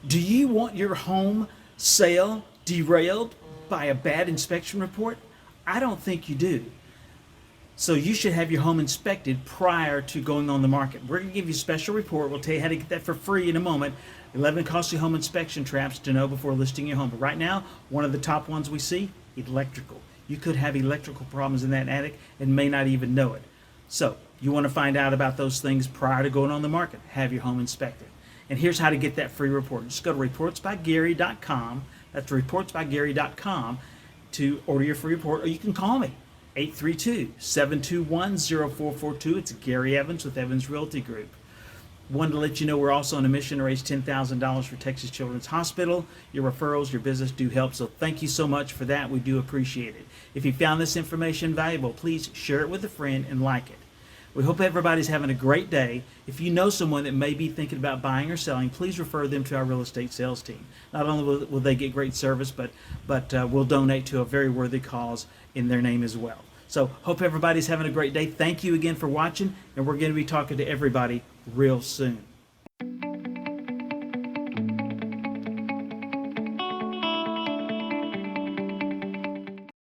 Do you want your home sale derailed by a bad inspection report? I don't think you do. So you should have your home inspected prior to going on the market. We're going to give you a special report. We'll tell you how to get that for free in a moment. 11 costly home inspection traps to know before listing your home. But right now, one of the top ones we see, electrical. You could have electrical problems in that attic and may not even know it. So you want to find out about those things prior to going on the market. Have your home inspected. And here's how to get that free report. Just go to reportsbygary.com. That's reportsbygary.com to order your free report, or you can call me. 832-721-0442. It's Gary Evans with Evans Realty Group. Wanted to let you know we're also on a mission to raise $10,000 for Texas Children's Hospital. Your referrals, your business do help, so thank you so much for that. We do appreciate it. If you found this information valuable, please share it with a friend and like it. We hope everybody's having a great day. If you know someone that may be thinking about buying or selling, please refer them to our real estate sales team. Not only will they get great service, but we'll donate to a very worthy cause in their name as well. So hope everybody's having a great day. Thank you again for watching, and we're going to be talking to everybody real soon.